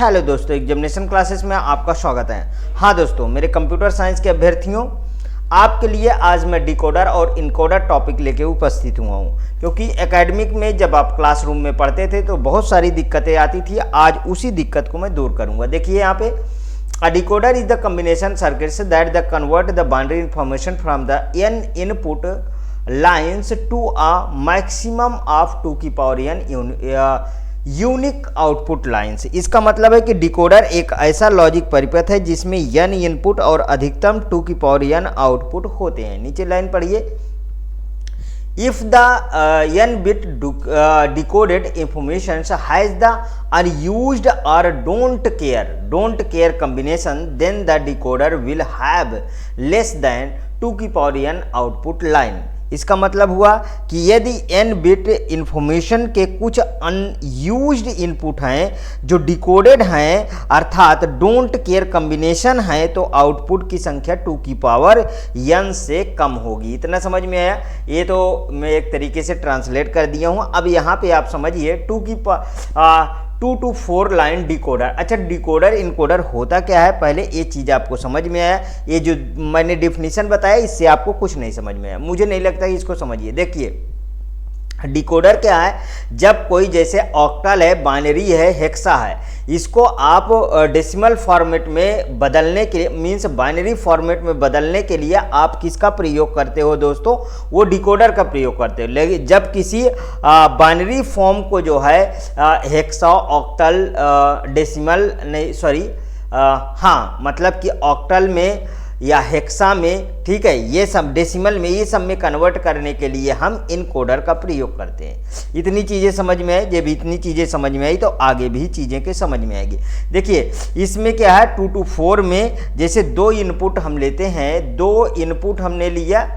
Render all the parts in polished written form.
Hello दोस्तों, examination classes में आपका स्वागत है। हाँ दोस्तों, मेरे कंप्यूटर साइंस के अभ्यर्थियों, आपके लिए आज मैं डिकोडर और इनकोडर टॉपिक लेके उपस्थित हुआ हूँ। क्योंकि एकेडमिक में जब आप क्लासरूम में पढ़ते थे तो बहुत सारी दिक्कतें आती थी। आज उसी दिक्कत को मैं दूर करूँगा। देखिए यहाँ पे, a decoder is the combination circuits that the convert the binary information from the n input lines to a maximum of 2 की power n unique output lines. इसका मतलब है कि डिकोडर एक ऐसा लॉजिक परिपथ है जिसमें n इनपुट और अधिकतम 2 की पावर n आउटपुट होते हैं। नीचे लाइन पढ़िए, if the n bit decoded information has the unused और don't care combination, then the decoder will have less than 2 की पावर n आउटपुट लाइन। इसका मतलब हुआ कि यदि n बिट इंफॉर्मेशन के कुछ अनयूज्ड इनपुट हैं जो डिकोडेड हैं, अर्थात डोंट केयर कॉम्बिनेशन है, तो आउटपुट की संख्या 2 की पावर n से कम होगी। इतना समझ में आया? ये तो मैं एक तरीके से ट्रांसलेट कर दिया हूं। अब यहाँ पे आप समझिए 2 to 4 लाइन डिकोडर। अच्छा, डिकोडर इनकोडर होता क्या है, पहले ये चीज़ आपको समझ में आया? ये जो मैंने डिफिनीशन बताया, इससे आपको कुछ नहीं समझ में आया? मुझे नहीं लगता कि इसको समझिए। देखिए, डिकोडर क्या है, जब कोई जैसे ऑक्टल है, बाइनरी है, हेक्सा है, इसको आप डेसिमल फॉर्मेट में बदलने के लिए, मींस बाइनरी फॉर्मेट में बदलने के लिए आप किसका प्रयोग करते हो दोस्तों? वो डिकोडर का प्रयोग करते हो। लेकिन जब किसी बाइनरी फॉर्म को जो है हेक्सा, ऑक्टल, डेसिमल नहीं, सॉरी, हाँ, मतलब कि ऑक्टल में या हेक्सा में, ठीक है, ये सब डेसिमल में, ये सब में कन्वर्ट करने के लिए हम इनकोडर का प्रयोग करते हैं। इतनी चीज़ें समझ में आई? जब इतनी चीज़ें समझ में आई तो आगे भी चीज़ें के समझ में आएगी। देखिए, इसमें क्या है, 2 to 4 में जैसे 2 इनपुट हम लेते हैं, 2 इनपुट हमने लिया,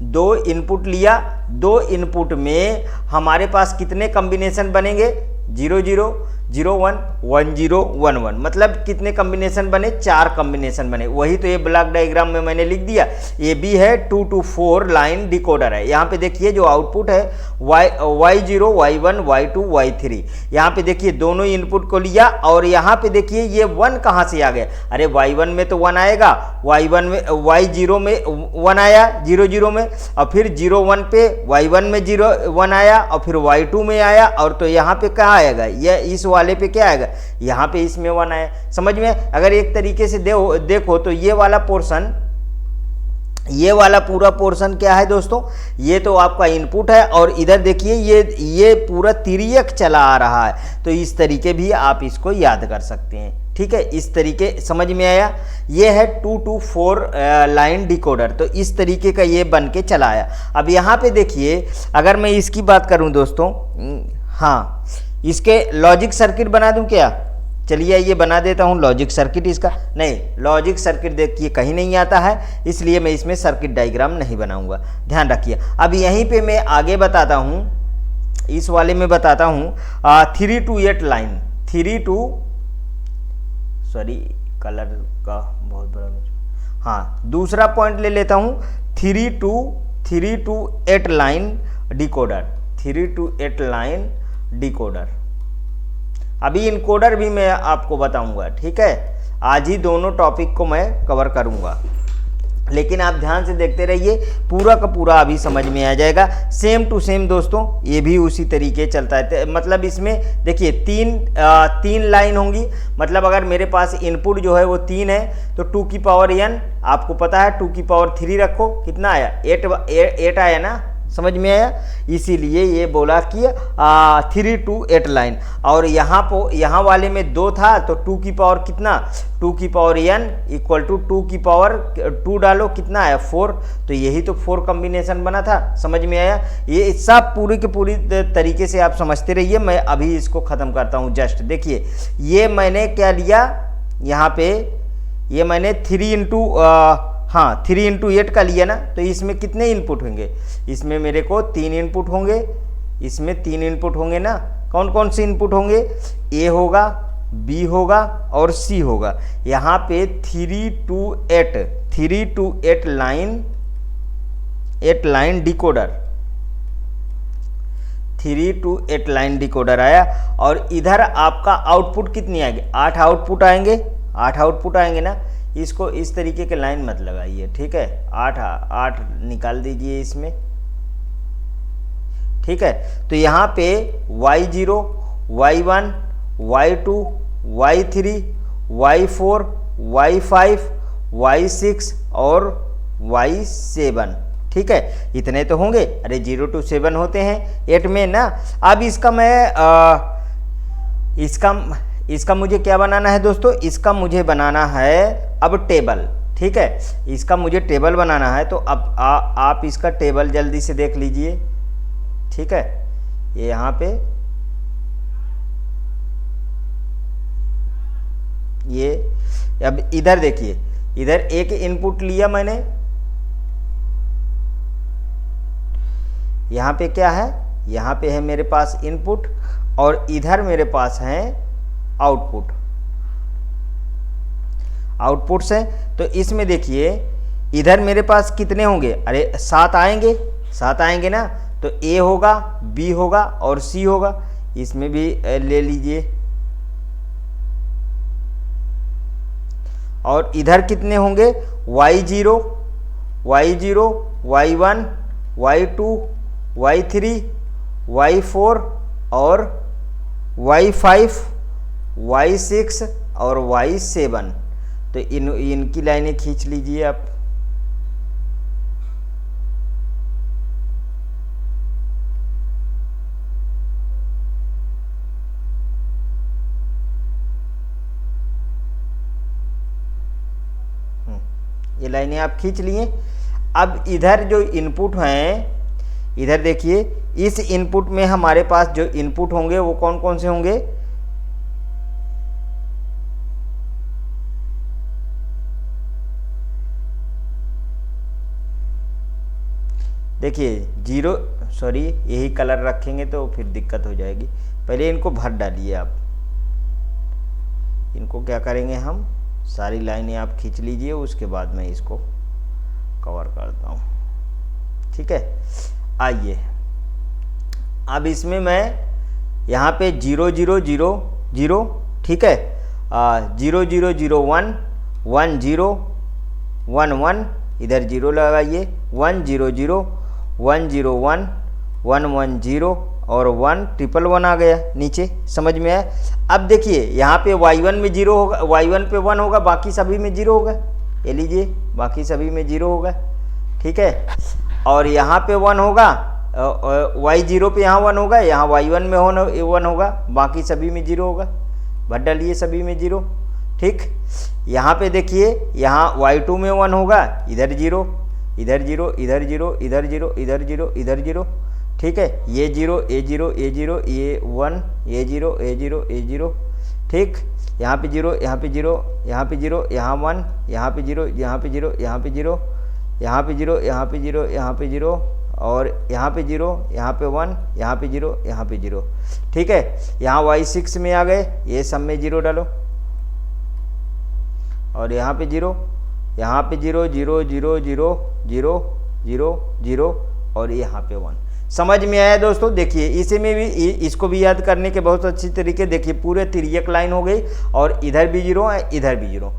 2 इनपुट लिया, 2 इनपुट में हमारे पास कितने कॉम्बिनेशन बनेंगे? 0 0 0 1 1 0 1 1, मतलब कितने कॉम्बिनेशन बने? 4 कॉम्बिनेशन बने। वही तो ये ब्लॉक डायग्राम में मैंने लिख दिया। ये भी है 2 to 4 लाइन डिकोडर है। यहाँ पे देखिए जो आउटपुट है y0 y1 y2 y3। यहाँ पे देखिए दोनों इनपुट को लिया और यहाँ पे देखिए ये 1 कहाँ से आ गया? अरे y1 में तो 1 आएगा, y1 में, y0 में 1 आया 0 0 में, और फिर 0 1 पे y1 में 0 1 आया, और फिर y2 में आया, और तो यहाँ पे कहाँ आएगा? यह इस वाले पे क्या आएगा? यहाँ पे इसमें 1 आया। समझ में? अगर एक तरीके से देखो तो ये वाला पोर्शन, ये वाला पूरा पोर्शन क्या है दोस्तों? ये तो आपका इनपुट है, और इधर देखिए ये पूरा तिर्यक चला आ रहा है। तो इस तरीके भी आप इसको याद कर सकते हैं। ठीक है, इस तरीके समझ में आया? ये है 2 to 4 लाइन डिकोडर। तो इस तरीके का ये बन के चला आया। अब यहाँ पे देखिए, अगर मैं इसकी बात करूँ दोस्तों, हाँ, इसके लॉजिक सर्किट बना दूं क्या? चलिए ये बना देता हूं लॉजिक सर्किट। इसका नहीं, लॉजिक सर्किट देखिए कहीं नहीं आता है, इसलिए मैं इसमें सर्किट डायग्राम नहीं बनाऊंगा, ध्यान रखिए। अब यहीं पे मैं आगे बताता हूं, इस वाले में बताता हूं 3 to 8 line, 3 to, sorry colour का बहुत बड़ा, हाँ, दूसरा पॉइंट ले लेता हूं, 3 to 8 line decoder, 3 to 8 line decoder. अभी इनकोडर भी मैं आपको बताऊंगा, ठीक है? आज ही दोनों टॉपिक को मैं कवर करूंगा, लेकिन आप ध्यान से देखते रहिए, पूरा का पूरा अभी समझ में आ जाएगा। सेम टू सेम दोस्तों ये भी उसी तरीके चलता है। मतलब इसमें देखिए तीन लाइन होंगी, मतलब अगर मेरे पास इनपुट जो है वो 3 है तो 2 की पावर n, आपको पता है 2 की पावर 3 रखो, कितना आया? 8 आया ना? समझ में आया? इसीलिए ये बोला कि 3 to 8 लाइन। और यहाँ वाले में 2 था तो 2 की पावर कितना? 2 की पावर n इक्वल टू 2 की पावर 2 डालो, कितना आया? 4। तो यही तो 4 कॉम्बिनेशन बना था। समझ में आया? ये सब पूरी के पूरी तरीके से आप समझते रहिए। मैं अभी इसको ख़त्म करता हूँ। जस्ट देखिए, ये मैंने क्या लिया यहाँ पे, ये मैंने 3 into 8 का लिया ना, तो इसमें कितने इनपुट होंगे? इसमें मेरे को 3 इनपुट होंगे, इसमें 3 इनपुट होंगे ना। कौन कौन से इनपुट होंगे? ए होगा, बी होगा और सी होगा। यहाँ पे 3 to 8 line decoder, 3 to 8 line decoder आया। और इधर आपका आउटपुट कितनी आएगी, 8 आउटपुट आएंगे, 8 आउटपुट आएंगे ना। इसको इस तरीके के लाइन मत लगाइए, ठीक है, 8 निकाल दीजिए इसमें, ठीक है। तो यहाँ पे Y0, Y1, Y2, Y3, Y4, Y5, Y6 और Y7, ठीक है, इतने तो होंगे। अरे 0 to 7 होते हैं 8 में ना। अब इसका मैं इसका मुझे क्या बनाना है दोस्तों, इसका मुझे बनाना है अब टेबल, ठीक है, इसका मुझे टेबल बनाना है। तो अब आप इसका टेबल जल्दी से देख लीजिए, ठीक है। ये यहाँ पे ये अब इधर देखिए, इधर एक इनपुट लिया मैंने, यहाँ पे क्या है, यहाँ पे है मेरे पास इनपुट और इधर मेरे पास है आउटपुट, आउटपुट्स है। तो इसमें देखिए इधर मेरे पास कितने होंगे, अरे 7 आएंगे, 7 आएंगे ना। तो ए होगा, बी होगा और सी होगा, इसमें भी ले लीजिए। और इधर कितने होंगे, Y0, Y0, Y1, Y2, Y3, Y4 और Y5, Y6 और Y7। तो इनकी लाइनें खींच लीजिए आप। ये लाइनें आप खींच लिए। अब इधर जो इनपुट हैं, इधर देखिए, इस इनपुट में हमारे पास जो इनपुट होंगे वो कौन कौन से होंगे, देखिए 0, सॉरी यही कलर रखेंगे तो फिर दिक्कत हो जाएगी। पहले इनको भर डालिए आप। इनको क्या करेंगे हम, सारी लाइनें आप खींच लीजिए, उसके बाद मैं इसको कवर करता हूँ, ठीक है। आइए अब इसमें मैं यहाँ पे 0 0 0 0, ठीक है, 0 0 0 1 1 0 1 1, इधर 0 लगाइए, 1 0 0 1 0 1 1 1 0 और 1 1 1 आ गया नीचे, समझ में आया। अब देखिए यहाँ पे Y1 में 0 होगा, Y1 पे 1 होगा, बाकी सभी में 0 होगा, ये लीजिए बाकी सभी में 0 होगा, ठीक है। और यहाँ पे 1 होगा, Y0 पे यहाँ 1 होगा, यहाँ Y1 में 1 होगा, बाकी सभी में 0 होगा, भर डालिए सभी में 0, ठीक। यहाँ पे देखिए, यहाँ Y2 में 1 होगा, इधर 0, इधर 0, इधर 0, इधर 0, इधर 0, इधर 0, ठीक है। ये 0, ये 0, ये 0, ये 1, ये 0, ये 0, ये 0, ठीक। यहाँ पे 0, यहाँ पे 0, यहाँ पे 0, यहाँ 1, यहाँ पे 0, यहाँ पे 0, यहाँ पे 0, यहाँ पे 0, यहाँ पे 0, यहाँ पे 0 और यहाँ पे 0, यहाँ पे 1, यहाँ पे 0, यहाँ पे 0, ठीक है। यहाँ Y6 में आ गए, ये सब में 0 डालो और यहाँ पे 0, यहाँ पे 0 0 0 0 0 0 0 और यहाँ पे 1। समझ में आया दोस्तों। देखिए इसी में भी, इसको भी याद करने के बहुत अच्छी तरीके, देखिए पूरे तिर्यक लाइन हो गई और इधर भी 0 है, इधर भी 0।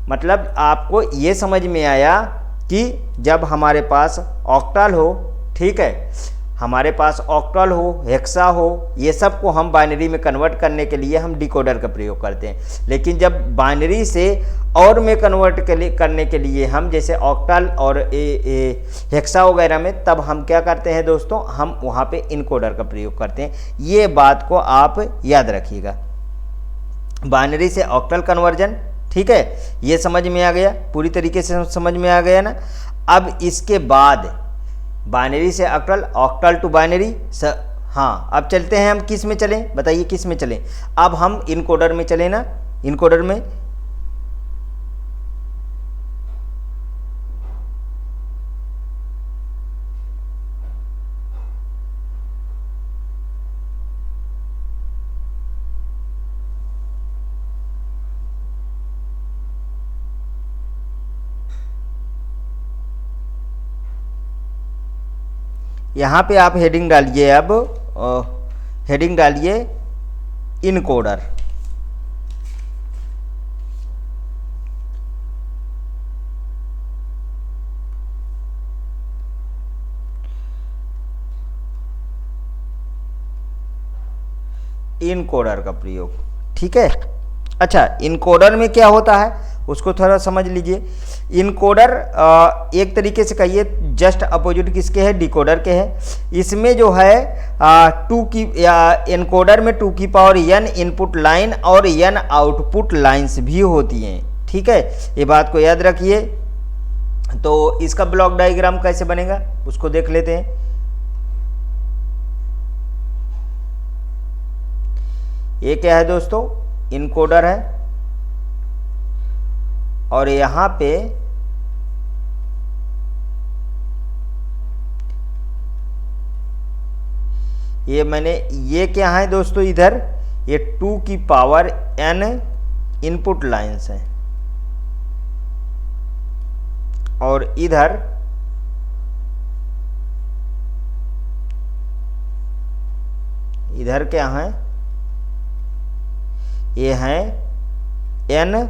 मतलब आपको ये समझ में आया कि जब हमारे पास ऑक्टल हो, ठीक है, हमारे पास ऑक्टल हो, हेक्सा हो, ये सब को हम बाइनरी में कन्वर्ट करने के लिए हम डिकोडर का प्रयोग करते हैं। लेकिन जब बाइनरी से और में कन्वर्ट करने के लिए हम जैसे ऑक्टल और हेक्सा वगैरह में, तब हम क्या करते हैं दोस्तों, हम वहाँ पे इनकोडर का प्रयोग करते हैं। ये बात को आप याद रखिएगा। बाइनरी से ऑक्टल कन्वर्जन, ठीक है, ये समझ में आ गया, पूरी तरीके से समझ में आ गया ना। अब इसके बाद बाइनरी से ऑक्टल, ऑक्टल टू बाइनरी, हाँ अब चलते हैं हम किस में चलें, बताइए किस में चलें। अब हम इनकोडर में चलें ना। इनकोडर में यहाँ पे आप हेडिंग डालिए अब हेडिंग डालिए इनकोडर। इनकोडर का प्रयोग, ठीक है। अच्छा, इनकोडर में क्या होता है उसको थोड़ा समझ लीजिए। इनकोडर एक तरीके से कहिए जस्ट अपोजिट किसके है, डिकोडर के है। इसमें जो है इनकोडर में 2 की पावर n इनपुट लाइन और n आउटपुट लाइंस भी होती हैं, ठीक है। ये बात को याद रखिए। तो इसका ब्लॉक डायग्राम कैसे बनेगा उसको देख लेते हैं। ये क्या है दोस्तों, इनकोडर है, और यहां पे ये क्या है दोस्तों, इधर ये 2 की पावर n इनपुट लाइंस हैं, और इधर क्या है, ये हैं n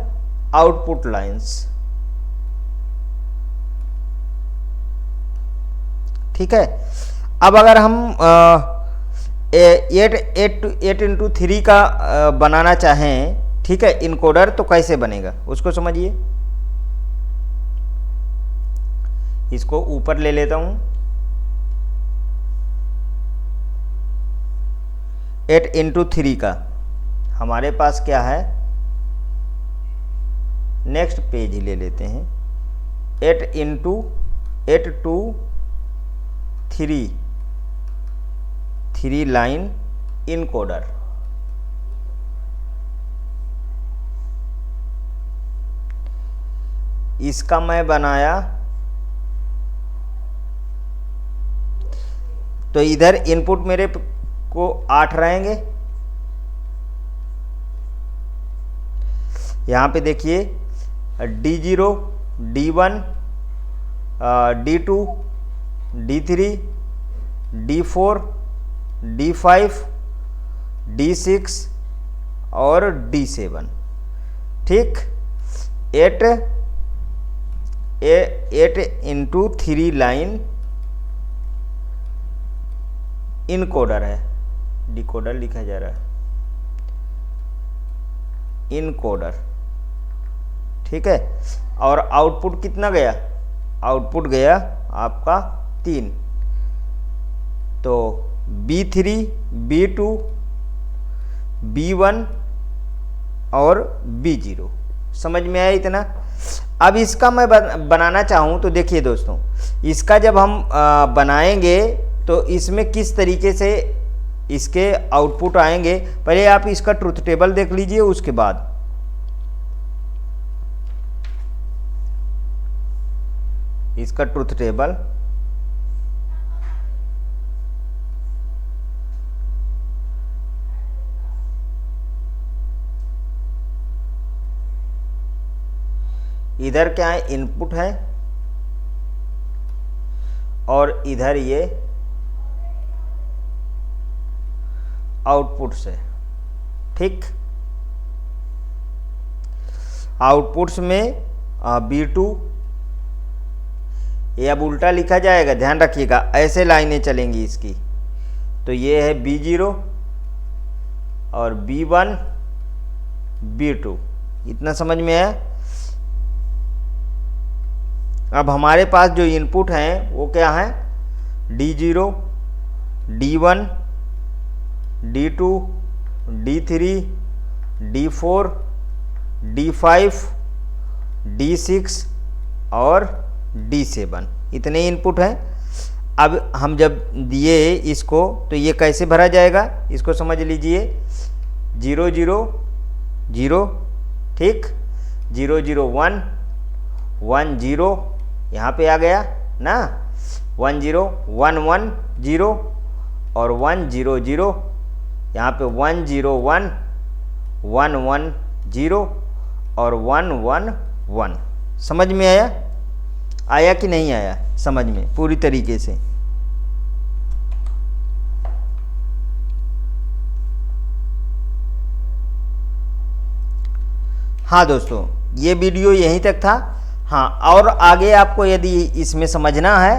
आउटपुट लाइंस, ठीक है। अब अगर हम 8x3 का बनाना चाहें, ठीक है, इनकोडर, तो कैसे बनेगा उसको समझिए। इसको ऊपर ले लेता हूं, 8x3 का हमारे पास क्या है, नेक्स्ट पेज ही ले लेते हैं। 8x3 line encoder. इसका मैं बनाया, तो इधर इनपुट मेरे को 8 रहेंगे। यहाँ पे देखिए D0, D1, D2, D3, D4, D5, D6 और D7, ठीक। 8x3 लाइन इनकोडर है, डिकोडर लिखा जा रहा है, इनकोडर, ठीक है। और आउटपुट कितना गया, आउटपुट गया आपका 3। तो B3, B2, B1 और B0, समझ में आया इतना। अब इसका मैं बनाना चाहूँ तो देखिए दोस्तों, इसका जब हम बनाएंगे तो इसमें किस तरीके से इसके आउटपुट आएंगे, पहले आप इसका ट्रुथ टेबल देख लीजिए, उसके बाद इसका ट्रुथ टेबल। इधर क्या है, इनपुट है, और इधर ये आउटपुट्स है, ठीक। आउटपुट्स में B2, ये अब उल्टा लिखा जाएगा, ध्यान रखिएगा, ऐसे लाइनें चलेंगी इसकी। तो ये है B0 और B1, B2, इतना समझ में आया। अब हमारे पास जो इनपुट हैं वो क्या है, D0, D1, D2, D3, D4, D5, D6 और D7, इतने इनपुट हैं। अब हम जब दिए इसको तो ये कैसे भरा जाएगा इसको समझ लीजिए। 0 0 0, ठीक, 0 0 1 1 0, यहाँ पे आ गया ना, 1 0 1 1 0 और 1 0 0, यहाँ पे 1 0 1 1 1 0 और 1 1 1। समझ में आया, आया कि नहीं आया समझ में पूरी तरीके से। हाँ दोस्तों, ये वीडियो यहीं तक था। हाँ, और आगे आपको यदि इसमें समझना है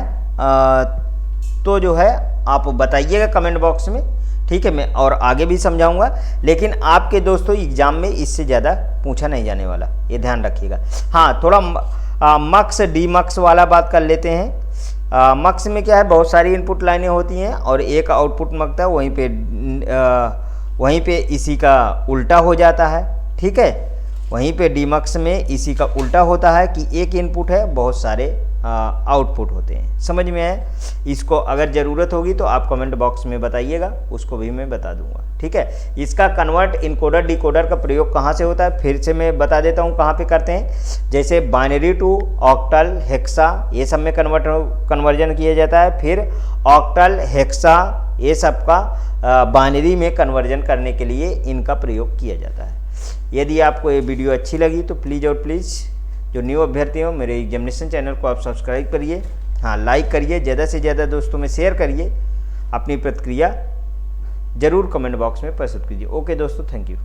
तो जो है आप बताइएगा कमेंट बॉक्स में, ठीक है। मैं और आगे भी समझाऊंगा, लेकिन आपके दोस्तों एग्जाम में इससे ज़्यादा पूछा नहीं जाने वाला, ये ध्यान रखिएगा। हाँ, थोड़ा मक्स डी मक्स वाला बात कर लेते हैं। मक्स में क्या है, बहुत सारी इनपुट लाइनें होती हैं और एक आउटपुट मकता है, वहीं पे इसी का उल्टा हो जाता है, ठीक है। वहीं पे डीमक्स में इसी का उल्टा होता है कि एक इनपुट है, बहुत सारे आउटपुट होते हैं। समझ में आए? इसको अगर ज़रूरत होगी तो आप कमेंट बॉक्स में बताइएगा, उसको भी मैं बता दूंगा, ठीक है। इसका कन्वर्ट इनकोडर डिकोडर का प्रयोग कहाँ से होता है, फिर से मैं बता देता हूँ कहाँ पे करते हैं। जैसे बाइनरी टू ऑक्टल, हेक्सा, ये सब में कन्वर्जन किया जाता है। फिर ऑक्टल, हेक्सा, ये सब का बाइनरी में कन्वर्जन करने के लिए इनका प्रयोग किया जाता है। यदि आपको ये वीडियो अच्छी लगी तो प्लीज़ और प्लीज़ जो न्यू अभ्यर्थी हो मेरे एग्जामिनेशन चैनल को आप सब्सक्राइब करिए। हाँ, लाइक करिए, ज़्यादा से ज़्यादा दोस्तों में शेयर करिए। अपनी प्रतिक्रिया ज़रूर कमेंट बॉक्स में प्रस्तुत कीजिए। ओके दोस्तों, थैंक यू।